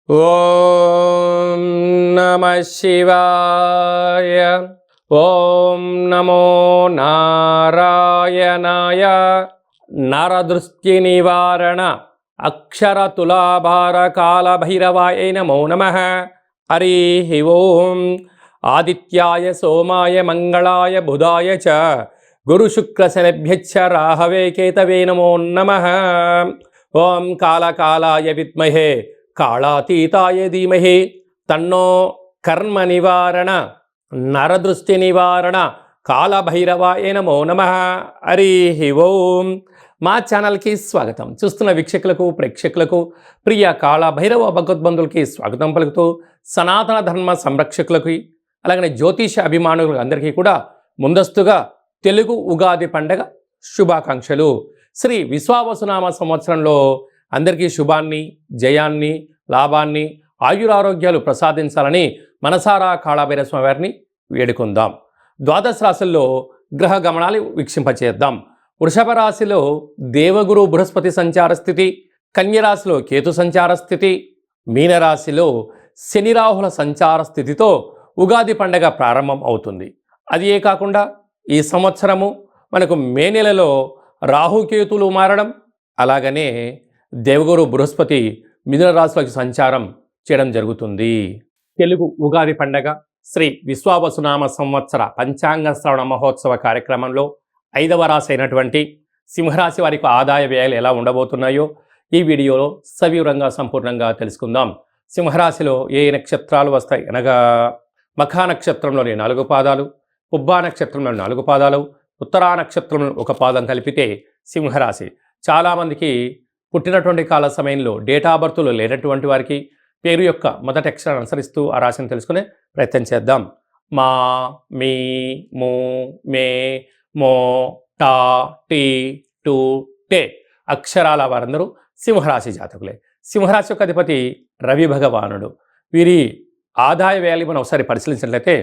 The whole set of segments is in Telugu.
ఓం నమః శివాయ. ఓం నమో నారాయణాయ. నరదృష్టి నివారణ అక్షర తులాభార కాల భైరవాయ నమో నమః. హరి ఓం. ఆదిత్యాయ సోమాయ మంగళాయ బుధాయ చ గురు శుక్ర శనిభ్యశ్చ రాహవే కేతవే నమో నమః. ఓం కాళకాలాయ విద్మహే కాళాతీతాయ ధీమహి తన్నో కర్మ నివారణ నరదృష్టి నివారణ కాళభైరవాయ నమో నమః. హరి ఓం. మా ఛానల్కి స్వాగతం. చూస్తున్న వీక్షకులకు ప్రేక్షకులకు ప్రియ కాళభైరవ భగవద్బంధులకి స్వాగతం పలుకుతూ సనాతన ధర్మ సంరక్షకులకి అలాగనే జ్యోతిష అభిమానులకు అందరికీ కూడా ముందస్తుగా తెలుగు ఉగాది పండగ శుభాకాంక్షలు. శ్రీ విశ్వావసునామ సంవత్సరంలో అందరికీ శుభాన్ని, జయాన్ని, లాభాన్ని, ఆయురారోగ్యాలు ప్రసాదించాలని మనసారా కాళభైరవ స్వామి వారిని వేడుకుందాం. ద్వాదశ రాశుల్లో గ్రహ గమనాలు వీక్షింపచేద్దాం. వృషభ రాశిలో దేవగురు బృహస్పతి సంచార స్థితి, కన్యరాశిలో కేతు సంచార స్థితి, మీనరాశిలో శని రాహుల సంచార స్థితితో ఉగాది పండగ ప్రారంభం అవుతుంది. అదే కాకుండా ఈ సంవత్సరము మనకు మే నెలలో రాహుకేతులు మారడం, అలాగనే దేవగురు బృహస్పతి మిథున రాశిలోకి సంచారం చేయడం జరుగుతుంది. తెలుగు ఉగాది పండగ శ్రీ విశ్వావసునామ సంవత్సర పంచాంగ శ్రవణ మహోత్సవ కార్యక్రమంలో 5వ రాశి అయినటువంటి సింహరాశి వారికి ఆదాయ వ్యయాలు ఎలా ఉండబోతున్నాయో ఈ వీడియోలో సవివరంగా సంపూర్ణంగా తెలుసుకుందాం. సింహరాశిలో ఏ నక్షత్రాలు వస్తాయి అనగా మఖా నక్షత్రంలోని 4 పాదాలు, పుబ్బా నక్షత్రంలోని 4 పాదాలు, ఉత్తరా నక్షత్రంలో 1 పాదం కలిపితే సింహరాశి. చాలామందికి పుట్టినటువంటి కాల సమయంలో డేటా బర్త్లో లేనటువంటి వారికి పేరు యొక్క మొదటి అక్షరాన్ని అనుసరిస్తూ ఆ రాశిని తెలుసుకునే ప్రయత్నం చేద్దాం. మా, మీ, మూ, మే, మో, టా, టీ, టు, టే అక్షరాల వారందరూ సింహరాశి జాతకులే. సింహరాశి యొక్క అధిపతి రవి భగవానుడు. వీరి ఆదాయ వ్యయాలు మనం ఒకసారి పరిశీలించినట్లయితే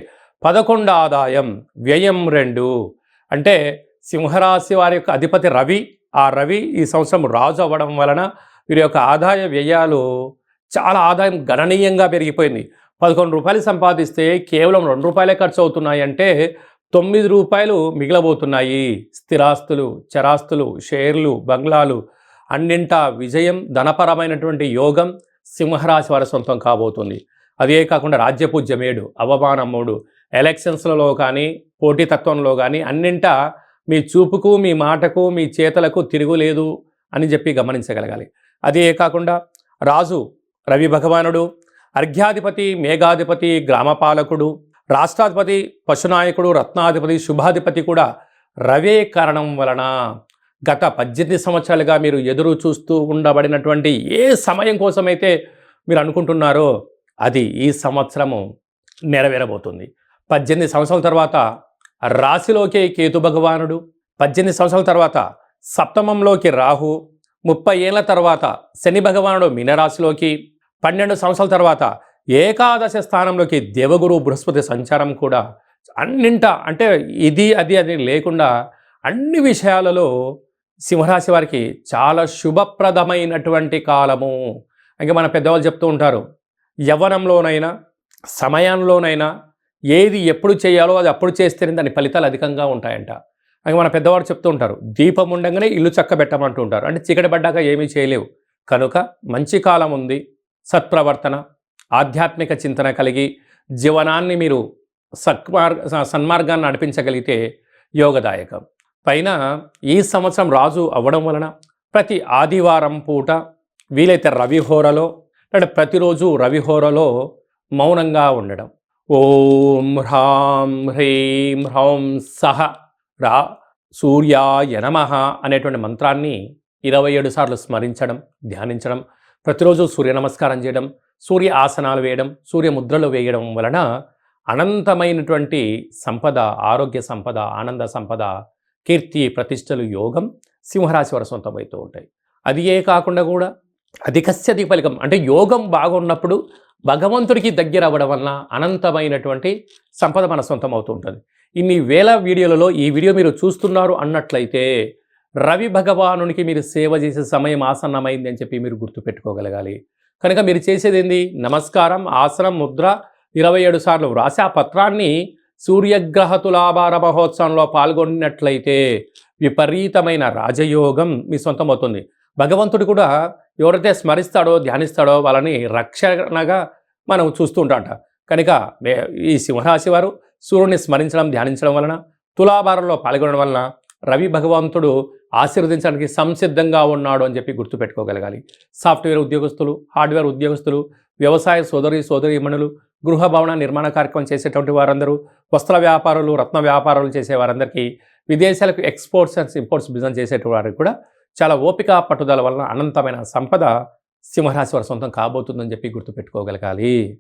11 ఆదాయం, వ్యయం 2. అంటే సింహరాశి వారి యొక్క అధిపతి రవి. ఆ రవి ఈ సంవత్సరం రాజు అవ్వడం వలన వీరి యొక్క ఆదాయ వ్యయాలు చాలా ఆదాయం గణనీయంగా పెరిగిపోయింది. 11 రూపాయలు సంపాదిస్తే కేవలం 2 రూపాయలే ఖర్చు అవుతున్నాయి అంటే 9 రూపాయలు మిగిలబోతున్నాయి. స్థిరాస్తులు, చరాస్తులు, షేర్లు, బంగ్లాలు అన్నింటా విజయం, ధనపరమైనటువంటి యోగం సింహరాశి వారి సొంతం కాబోతుంది. అదే కాకుండా రాజ్యపూజ్యం 7, అవమానం 3, ఎలక్షన్స్లలో కానీ పోటీతత్వంలో కానీ అన్నింటా మీ చూపుకు, మీ మాటకు, మీ చేతలకు తిరుగులేదు అని చెప్పి గమనించగలగాలి. అదే కాకుండా రాజు రవి భగవానుడు, అర్ఘ్యాధిపతి, మేఘాధిపతి, గ్రామపాలకుడు, రాష్ట్రాధిపతి, పశునాయకుడు, రత్నాధిపతి, శుభాధిపతి కూడా రవే కారణం వలన గత 18 సంవత్సరాలుగా మీరు ఎదురు చూస్తూ ఉండబడినటువంటి ఏ సమయం కోసమైతే మీరు అనుకుంటున్నారో అది ఈ సంవత్సరము నెరవేరబోతుంది. 18 సంవత్సరాల తర్వాత రాశిలోకి కేతు భగవానుడు, 18 సంవత్సరాల తర్వాత సప్తమంలోకి రాహు, 30 ఏళ్ల తర్వాత శని భగవానుడు మీనరాశిలోకి, 12 సంవత్సరాల తర్వాత ఏకాదశ స్థానంలోకి దేవగురు బృహస్పతి సంచారం కూడా అన్నింట అంటే ఇది అది అది లేకుండా అన్ని విషయాలలో సింహరాశి వారికి చాలా శుభప్రదమైనటువంటి కాలము. ఇంకా మన పెద్దవాళ్ళు చెప్తూ ఉంటారు, యవ్వనంలోనైనా సమయంలోనైనా ఏది ఎప్పుడు చేయాలో అది అప్పుడు చేస్తేనే దాని ఫలితాలు అధికంగా ఉంటాయంట. అని మన పెద్దవారు చెప్తూ ఉంటారు, దీపం ఉండగానే ఇల్లు చక్కబెట్టమంటూ ఉంటారు. అంటే చీకటి పడ్డాక ఏమీ చేయలేవు. కనుక మంచి కాలం ఉంది. సత్ప్రవర్తన, ఆధ్యాత్మిక చింతన కలిగి జీవనాన్ని మీరు సన్మార్గాన్ని నడిపించగలిగితే యోగదాయకం. పైన ఈ సంవత్సరం రాజు అవ్వడం వలన ప్రతి ఆదివారం పూట వీలైతే రవిహోరలో అంటే ప్రతిరోజు రవిహోరలో మౌనంగా ఉండడం. ఓం హ్రాం హ్రీం హ్రౌం సహ రా సూర్యాయ నమః అనేటువంటి మంత్రాన్ని 27 సార్లు స్మరించడం, ధ్యానించడం, ప్రతిరోజు సూర్య నమస్కారం చేయడం, సూర్య ఆసనాలు వేయడం, సూర్య ముద్రలు వేయడం వలన అనంతమైనటువంటి సంపద, ఆరోగ్య సంపద, ఆనంద సంపద, కీర్తి ప్రతిష్టలు, యోగం సింహరాశి వారి సొంతమవుతూ ఉంటాయి. అదియే కాకుండా కూడా అధికస్యధిక ఫలితం అంటే యోగం బాగున్నప్పుడు భగవంతుడికి దగ్గర అవ్వడం వలన అనంతమైనటువంటి సంపద మన సొంతం అవుతూ ఉంటుంది. ఇన్ని వేల వీడియోలలో ఈ వీడియో మీరు చూస్తున్నారు అన్నట్లయితే రవి భగవానునికి మీరు సేవ చేసే సమయం ఆసన్నమైంది అని చెప్పి మీరు గుర్తుపెట్టుకోగలగాలి. కనుక మీరు చేసేది ఏంది? నమస్కారం, ఆసనం, ముద్ర 27 సార్లు వ్రాసి ఆ పత్రాన్ని సూర్యగ్రహ తులాభార మహోత్సవంలో పాల్గొన్నట్లయితే విపరీతమైన రాజయోగం మీ సొంతమవుతుంది. భగవంతుడు కూడా ఎవరైతే స్మరిస్తాడో, ధ్యానిస్తాడో వాళ్ళని రక్షణగా మనం చూస్తూ ఉంటాంట. కనుక ఈ సింహరాశి వారు సూర్యుని స్మరించడం, ధ్యానించడం వలన, తులాభారంలో పాల్గొనడం వలన రవి భగవంతుడు ఆశీర్వదించడానికి సంసిద్ధంగా ఉన్నాడు అని చెప్పి గుర్తుపెట్టుకోగలగాలి. సాఫ్ట్వేర్ ఉద్యోగస్తులు, హార్డ్వేర్ ఉద్యోగస్తులు, వ్యవసాయ సోదరీమణులు, గృహ భవన నిర్మాణ కార్యక్రమం చేసేటువంటి వారందరూ, వస్త్ర వ్యాపారులు, రత్న వ్యాపారాలు చేసే వారందరికీ, విదేశాలకు ఎక్స్పోర్ట్స్ అండ్ ఇంపోర్ట్స్ బిజినెస్ చేసేటువంటి వారికి కూడా చాలా ఓపిక పట్టుదల వలన అనంతమైన సంపద సింహరాశి వారి సొంతం కాబోతుందని చెప్పి గుర్తుపెట్టుకోగలగాలి.